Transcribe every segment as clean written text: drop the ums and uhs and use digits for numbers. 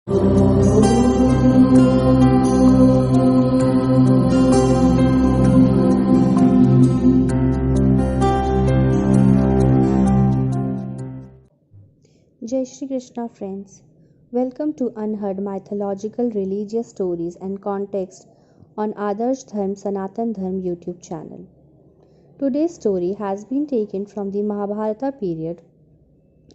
Jai Shri Krishna, friends. Welcome to Unheard Mythological Religious Stories and Context on Adarsh Dharm Sanatan Dharm YouTube channel. Today's story has been taken from the Mahabharata period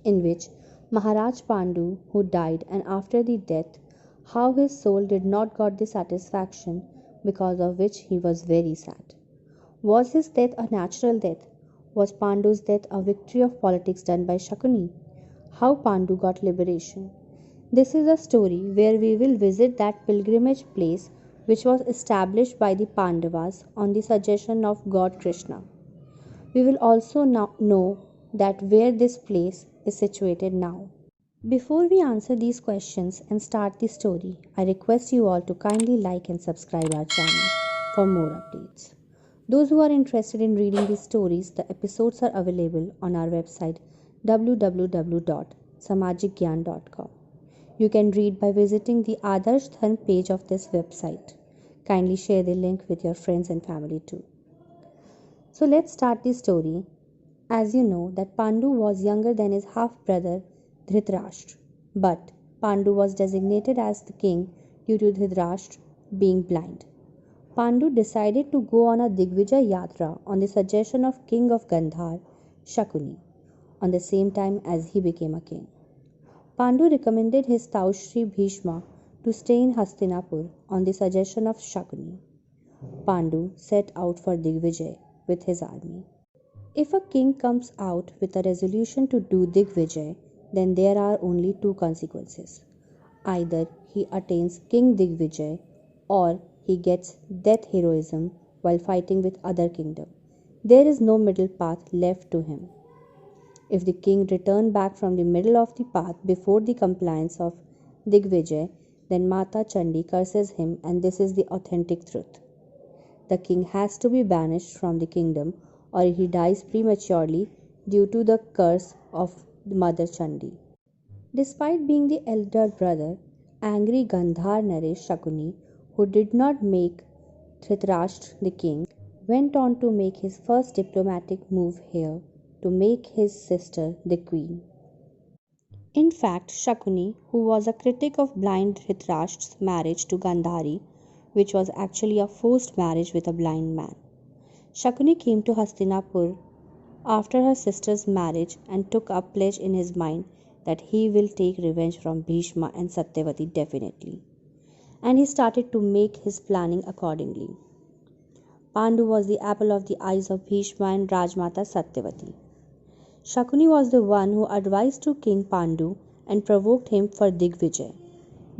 in which Maharaj Pandu, who died, and after the death, how his soul did not got the satisfaction, because of which he was very sad. Was his death a natural death? Was Pandu's death a victory of politics done by Shakuni? How Pandu got liberation. This is a story where we will visit that pilgrimage place which was established by the Pandavas on the suggestion of God Krishna. We will also now know that where this place is situated now. Before we answer these questions and start the story, I request you all to kindly like and subscribe our channel for more updates. Those who are interested in reading these stories, the episodes are available on our website www.samajikgyan.com. You can read by visiting the Adarsh Dharm page of this website. Kindly share the link with your friends and family too. So let's start the story. As you know that Pandu was younger than his half-brother Dhritarashtra, but Pandu was designated as the king due to Dhritarashtra being blind. Pandu decided to go on a Digvijay Yatra on the suggestion of king of Gandhar, Shakuni, on the same time as he became a king. Pandu recommended his Taushri Bhishma to stay in Hastinapur on the suggestion of Shakuni. Pandu set out for Digvijay with his army. If a king comes out with a resolution to do Digvijay, then there are only two consequences. Either he attains King Digvijay or he gets death heroism while fighting with other kingdom. There is no middle path left to him. If the king return back from the middle of the path before the compliance of Digvijay, then Mata Chandi curses him, and this is the authentic truth. The king has to be banished from the kingdom or he dies prematurely due to the curse of Mother Chandi. Despite being the elder brother, angry Gandhar Naresh Shakuni, who did not make Dhritarashtra the king, went on to make his first diplomatic move here to make his sister the queen. In fact, Shakuni, who was a critic of blind Dhritarashtra's marriage to Gandhari, which was actually a forced marriage with a blind man. Shakuni came to Hastinapur after her sister's marriage and took a pledge in his mind that he will take revenge from Bhishma and Satyavati definitely. And he started to make his planning accordingly. Pandu was the apple of the eyes of Bhishma and Rajmata Satyavati. Shakuni was the one who advised to King Pandu and provoked him for Digvijay.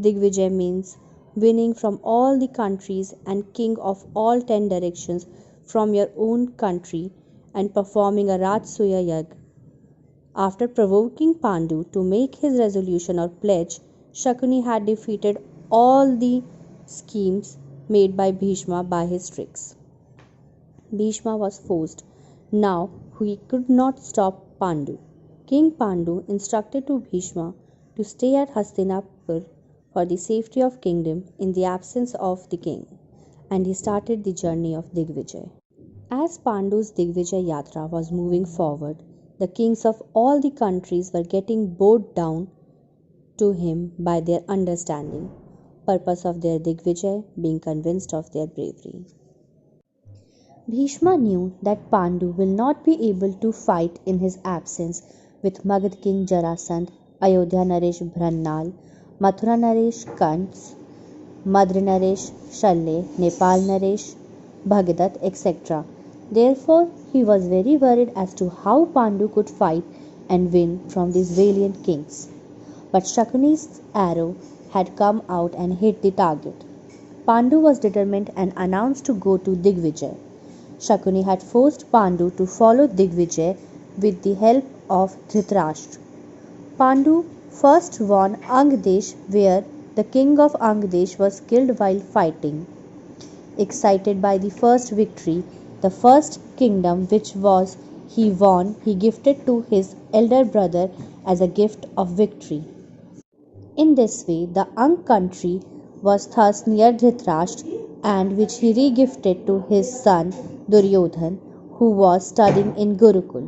Digvijay means winning from all the countries and king of all 10 directions from your own country and performing a Rajsuya Yag. After provoking Pandu to make his resolution or pledge, Shakuni had defeated all the schemes made by Bhishma by his tricks. Bhishma was forced. Now he could not stop Pandu. King Pandu instructed to Bhishma to stay at Hastinapur for the safety of kingdom in the absence of the king, and he started the journey of Digvijay. As Pandu's Digvijay Yatra was moving forward, the kings of all the countries were getting bowed down to him by their understanding, purpose of their Digvijay being convinced of their bravery. Bhishma knew that Pandu will not be able to fight in his absence with Magad king Jarasandh, Ayodhya Naresh Brannal, Mathura Naresh Kans, Madra Naresh Shalle, Nepal Naresh Bhagadat, etc. Therefore, he was very worried as to how Pandu could fight and win from these valiant kings. But Shakuni's arrow had come out and hit the target. Pandu was determined and announced to go to Digvijay. Shakuni had forced Pandu to follow Digvijay with the help of Dhritarashtra. Pandu first won Angdesh, where the king of Angdesh was killed while fighting. Excited by the first victory, the first kingdom which was he won, he gifted to his elder brother as a gift of victory. In this way, the Ang country was thus near Dhritarashtra, and which he regifted to his son Duryodhan, who was studying in Gurukul.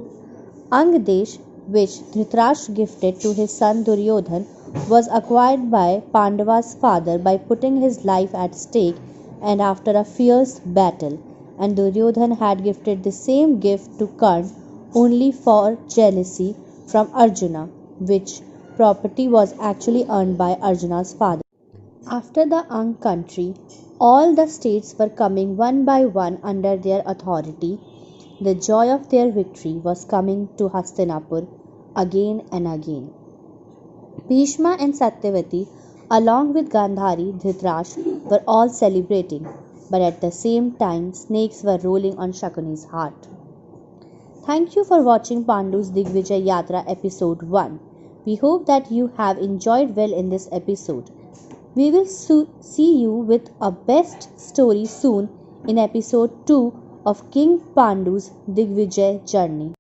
Angdesh, which Dhritarashtra gifted to his son Duryodhan, was acquired by Pandava's father by putting his life at stake and after a fierce battle, and Duryodhan had gifted the same gift to Karna only for jealousy from Arjuna, which property was actually earned by Arjuna's father. After the Ang country, all the states were coming one by one under their authority. The joy of their victory was coming to Hastinapur again and again. Bhishma and Satyavati, along with Gandhari, Dhritarashtra, were all celebrating, but at the same time, snakes were rolling on Shakuni's heart. Thank you for watching Pandu's Digvijay Yatra episode 1. We hope that you have enjoyed well in this episode. We will see you with a best story soon in episode 2 of King Pandu's Digvijay journey.